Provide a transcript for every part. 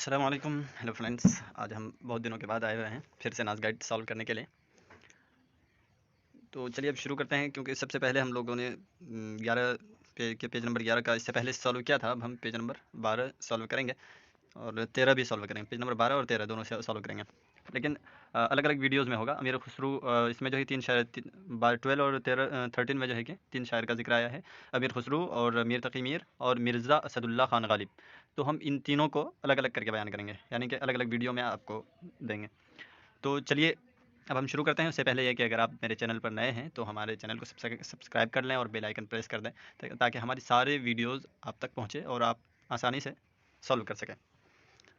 अस्सलाम वालेकुम। Hello friends, आज हम बहुत दिनों के बाद आए हुए हैं फिर से नाज गाइड सॉल्व करने के लिए। तो चलिए अब शुरू करते हैं, क्योंकि सबसे पहले हम लोगों ने 11 पेज नंबर 11 का इससे पहले सॉल्व किया था। अब हम पेज नंबर 12 सॉल्व करेंगे और 13 भी सॉल्व करेंगे। पेज नंबर 12 और 13 दोनों से सॉल्व करेंगे, लेकिन अलग अलग वीडियोज़ में होगा। अमीर खुसरू इसमें जो है 3 शायर 12 और 13 में जो है कि 3 शायर का जिक्र आया है, अमीर खुसरू और मीर तकी मीर और मिर्ज़ा असदुल्ला खान गालिब। तो हम इन तीनों को अलग अलग करके बयान करेंगे, यानी कि अलग अलग वीडियो में आपको देंगे। तो चलिए अब हम शुरू करते हैं। उससे पहले ये कि अगर आप मेरे चैनल पर नए हैं तो हमारे चैनल को सब्सक्राइब कर लें और बेल आइकन प्रेस कर दें, ताकि हमारी सारे वीडियोज़ आप तक पहुँचे और आप आसानी से सॉल्व कर सकें।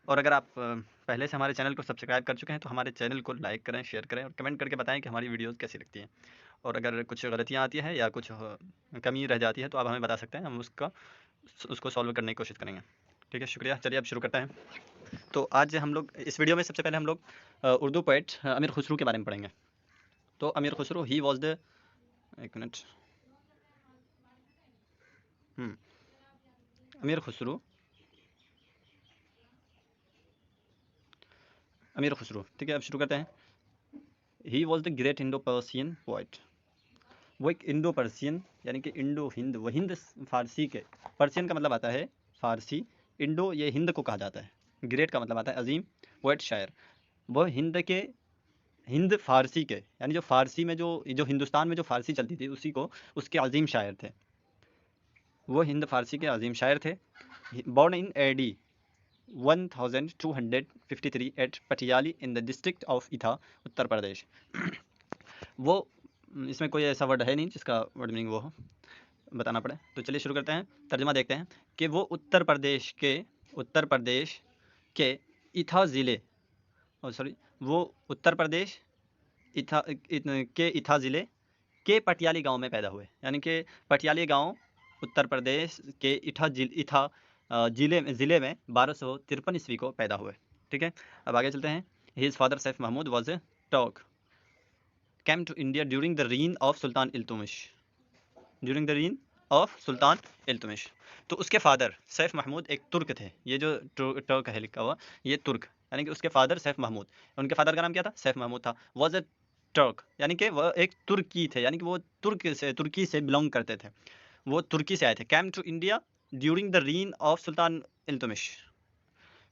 और अगर आप पहले से हमारे चैनल को सब्सक्राइब कर चुके हैं तो हमारे चैनल को लाइक करें, शेयर करें और कमेंट करके बताएं कि हमारी वीडियोज़ कैसी लगती हैं। और अगर कुछ गलतियाँ आती हैं या कुछ कमी रह जाती है तो आप हमें बता सकते हैं, हम उसको सॉल्व करने की कोशिश करेंगे। ठीक है, शुक्रिया। चलिए अब शुरू करते हैं। तो आज हम लोग इस वीडियो में सबसे पहले हम लोग उर्दू पोइट अमीर खुसरू के बारे में पढ़ेंगे। तो अमीर खुसरू ही वॉज द एक मिनट अमीर खुसरू ठीक है, अब शुरू करते हैं। He was the great Indo Persian poet. वो एक इंडो पर्सियन यानी कि इंडो हिंद, वो हिंद फारसी के, पर्सियन का मतलब आता है फारसी, इंडो ये हिंद को कहा जाता है, ग्रेट का मतलब आता है अजीम, पोइट शायर। वो हिंद फारसी के, यानी जो फारसी में जो हिंदुस्तान में जो फारसी चलती थी उसी को उसके अजीम शायर थे। वो हिंद फारसी के अजीम शायर थे। Born in AD 1253 at Patiali in the district of Etah, Uttar प्रदेश। वो इसमें कोई ऐसा वर्ड है नहीं जिसका वर्ड मीनिंग वो हो, बताना पड़े। तो चलिए शुरू करते हैं, तर्जमा देखते हैं कि वो उत्तर प्रदेश के इथा ज़िले, वो उत्तर प्रदेश के इथा ज़िले के पटियाली गांव में पैदा हुए, यानी कि पटियाली गांव उत्तर प्रदेश के इथा ज़िले में 1253 ईस्वी को पैदा हुए। ठीक है, अब आगे चलते हैं। His father Saif Mahmud was a Turk, came to India during the reign of Sultan Iltutmish. तो उसके फादर सैफ महमूद एक तुर्क थे। ये जो टर्क है लिखा हुआ, ये तुर्क, यानी कि उसके फादर सैफ महमूद, उनके फादर का नाम क्या था? सैफ महमूद था। वॉज ए टर्क, यानी कि वह एक तुर्की थे, यानी कि वो तुर्की से बिलोंग करते थे, वो तुर्की से आए थे। Came to India during the reign of Sultan Iltutmish.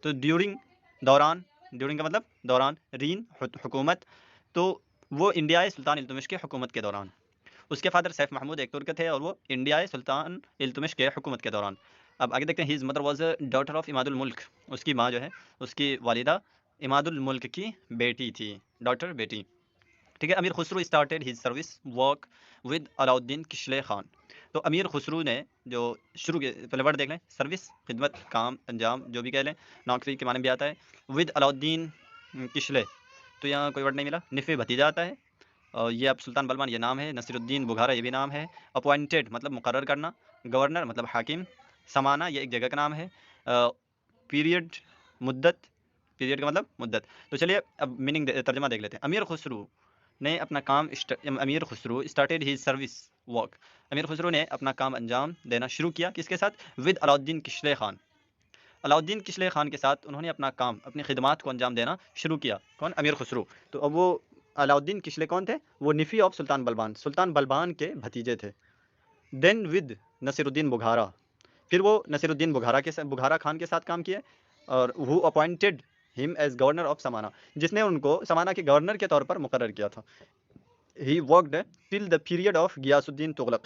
तो ड्यूरिंग का मतलब दौरान, रीन हुकूमत, तो वो इंडिया सुल्तान इल्तुमिश के हुकूमत के दौरान। उसके फादर सैफ महमूद एक तुर्क थे और वो इंडिया सुल्तान इल्तुमिश के हुकूमत के दौरान। अब आगे देखते हैं। His mother was daughter of Imadul मुल्क, उसकी माँ जो है, उसकी वालिदा इमादुल मुल्क की बेटी थी, डॉटर बेटी। ठीक है। अमीर Khusru started his service work with Alauddin Kishlay Khan. तो अमीर खुसरू ने जो शुरू के, पहले वर्ड देख लें, सर्विस, खिदमत, काम, अंजाम, जो भी कह लें, नौकरी के माने में भी आता है। विद अलाउद्दीन किशले, तो यहाँ कोई वर्ड नहीं मिला। निफ़े भतीजा आता है, और ये अब सुल्तान बलबान ये नाम है। नसीरुद्दीन बुखारा ये भी नाम है। अपॉइंटेड मतलब मुकर्रर करना। गवर्नर मतलब हाकिम। समाना ये एक जगह का नाम है। पीरियड मुद्दत, पीरियड का मतलब मुद्दत। तो चलिए अब मीनिंग तर्जमा देख लेते हैं। अमीर खुसरू ने अपना काम अमीर Khusru started his service work, अमीर खुसरू ने अपना काम अंजाम देना शुरू किया, किसके साथ? विद अलाउद्दीन किशले खान, अलाउद्दीन किशले खान के साथ उन्होंने अपना काम, अपनी खिदमात को अंजाम देना शुरू किया। कौन? अमीर खुसरू। तो अब वो अलाउद्दीन किशले कौन थे? वो निफ़ी ऑफ सुल्तान बलबान के भतीजे थे। देन विद नसीरुद्दीन बुखारा, फिर वो नसीरुद्दीन बुखारा खान के साथ काम किए, और who appointed him as governor of Samana, जिसने उनको समाना के गवर्नर के तौर पर मुकर्रर किया था। He worked till the period of Ghiyasuddin Tughlaq,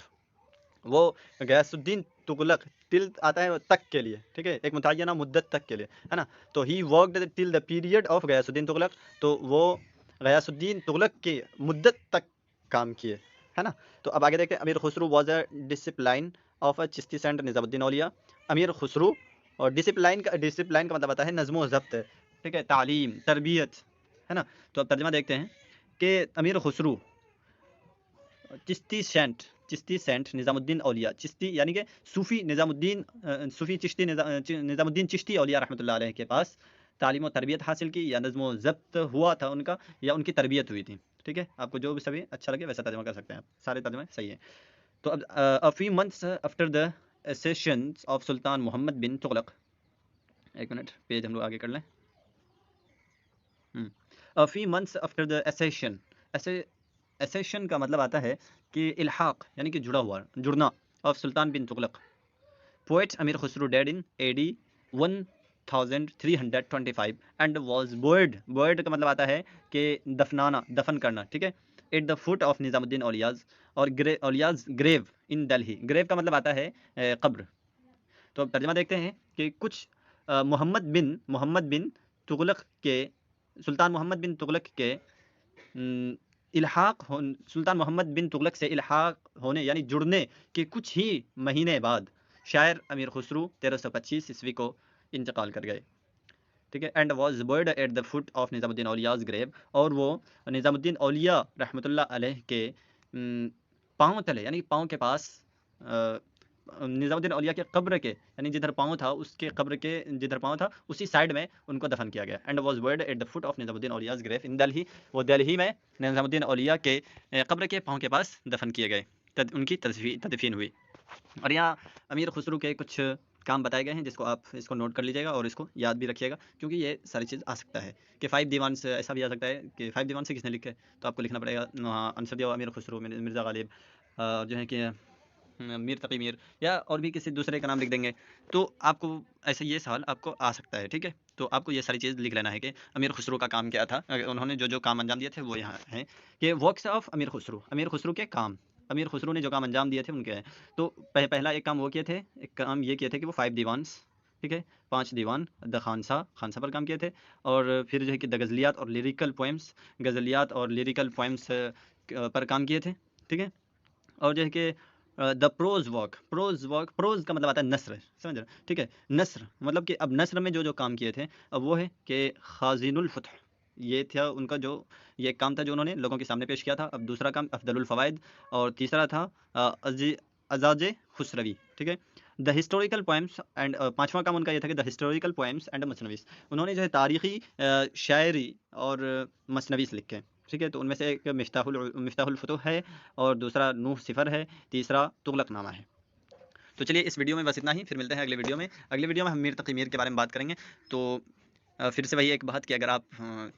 वो गयासुद्दीन तुगलक, टिल आता है तक के लिए, ठीक है, एक मुतय्यना मुद्दत तक के लिए, है ना। तो he worked till the period of Ghiyasuddin Tughlaq, तो वो गयासुद्दीन तुगलक की मुद्दत तक काम किए, है ना। तो अब आगे देखते हैं। Amir Khusrau was a disciple of a Chishti saint Nizamuddin Auliya. Amir Khusrau, और डिसिप्लाइन का मतलब आता है नज़्म ज़ब्त, ठीक है, तालीम, तरबियत, है ना। तो अब तर्जमा देखते हैं कि अमीर खुसरू चिश्ती सेंट निज़ामुद्दीन औलिया, चिश्ती यानी कि सूफ़ी निज़ामुद्दीन चिश्ती औलिया रहमतुल्लाह अलैह के पास तालीम और तरबियत हासिल की, या नज़्म ज़ब्त हुआ था उनका, या उनकी तरबियत हुई थी। ठीक है, आपको जो भी सभी अच्छा लगे वैसा तर्जमा कर सकते हैं आप, सारे तर्जमे सही है। तो अब a few months after the accession of Sultan Muhammad bin Tughlaq, एक मिनट, पेज हम लोग आगे कर लें। A few months after the accession, accession का मतलब आता है कि इल्हाक यानी कि जुड़ा हुआ, जुड़ना, of Sultan bin Tughlaq. Poet Amir Khusro died in AD 1325 and was buried, buried का मतलब आता है कि दफनाना, दफन करना, ठीक है, at the foot of Nizamuddin Auliya's, और Auliya's grave in Delhi. Grave का मतलब आता है कब्र। तो अब तर्जमा देखते हैं कि कुछ मोहम्मद बिन तुगलक के, सुल्तान मोहम्मद बिन तुगलक के इल्हाक हो, सुल्तान मोहम्मद बिन तुगलक से इल्हाक होने यानी जुड़ने के कुछ ही महीने बाद शायर अमीर खुसरो 1325 ईस्वी को इंतकाल कर गए, ठीक है। And was buried at the foot of Nizamuddin Auliya's grave, और वो निजामुद्दीन औलिया रहमतुल्लाह अलैह के पाँव तले यानी पाँव के पास, निजामुद्दीन औलिया के कब्र के यानी जिधर पाँव था उसके कब्र के जिधर पाँव था उसी साइड में उनको दफन किया गया। And was buried at the foot of Nizamuddin Auliya's grave in Delhi, वो दिल्ली में निजामुद्दीन औलिया के कब्र के पाँव के पास दफन किए गए, उनकी तदफीन हुई। और यहाँ अमीर खुसरो के कुछ काम बताए गए हैं जिसको आप इसको नोट कर लीजिएगा और इसको याद भी रखिएगा, क्योंकि ये सारी चीज़ आ सकता है कि 5 दीवान से, ऐसा भी आ सकता है कि 5 दीवान से किसने लिखे, तो आपको लिखना पड़ेगा अंसर दिया अमीर खुसरो, मिर्ज़ा गालिब, जो है कि मीर तकी मीर, या और भी किसी दूसरे का नाम लिख देंगे। तो आपको ऐसे ये सवाल आपको आ सकता है, ठीक है। तो आपको ये सारी चीज़ लिख लेना है कि अमीर खुसरो का काम क्या था, उन्होंने जो जो काम अंजाम दिए थे वो यहाँ है कि वर्क्स ऑफ अमीर खुसरो, अमीर खुसरो के काम, अमीर खुसरो ने जो काम अंजाम दिए थे उनके हैं। तो पहला एक काम वो किए थे, एक काम ये किए थे कि वो 5 दीवान्स, ठीक है, 5 दीवान द खानसा पर काम किए थे। और फिर जो है कि द गज़लियात और लिरिकल पोएम्स, गज़लियात और लिरिकल पोएम्स पर काम किए थे, ठीक है। और जो है कि द प्रोज वर्क, प्रोज का मतलब आता है नस्र, समझ रहे, ठीक है। नस्र मतलब कि अब नस्र में जो जो काम किए थे अब वो है कि खाजिनुल फतह, ये था उनका जो ये काम था जो उन्होंने लोगों के सामने पेश किया था। अब दूसरा काम अफदलुल फवाइद, और तीसरा था अजाज खुसरवी, ठीक है, द हिस्टोरिकल पोएम्स एंड, पांचवा काम उनका ये था कि द हिस्टोरिकल पोएम्स एंड मसनवीस, उन्होंने जो है तारीखी शायरी और मसनवीस लिखे, ठीक है। तो उनमें से एक मिफ्ताहुल फुतूह है, और दूसरा नूह सिफर है, तीसरा तुगलकनामा है। तो चलिए इस वीडियो में बस इतना ही, फिर मिलते हैं अगले वीडियो में। अगले वीडियो में हम मीर तकी मीर के बारे में बात करेंगे। तो फिर से वही एक बात कि अगर आप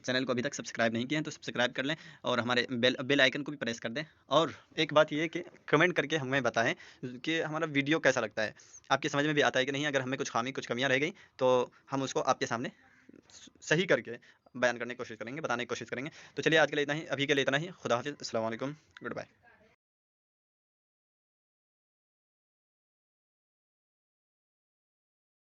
चैनल को अभी तक सब्सक्राइब नहीं किए हैं तो सब्सक्राइब कर लें, और हमारे बेल आइकन को भी प्रेस कर दें। और एक बात ये कि कमेंट करके हमें बताएं कि हमारा वीडियो कैसा लगता है, आपकी समझ में भी आता है कि नहीं। अगर हमें कुछ कमियां रह गई तो हम उसको आपके सामने सही करके बयान करने की कोशिश करेंगे, बताने की कोशिश करेंगे। तो चलिए आज के लिए इतना ही, अभी के लिए इतना ही। खुदा हाफिज़, अस्सलाम वालेकुम, गुड बाय।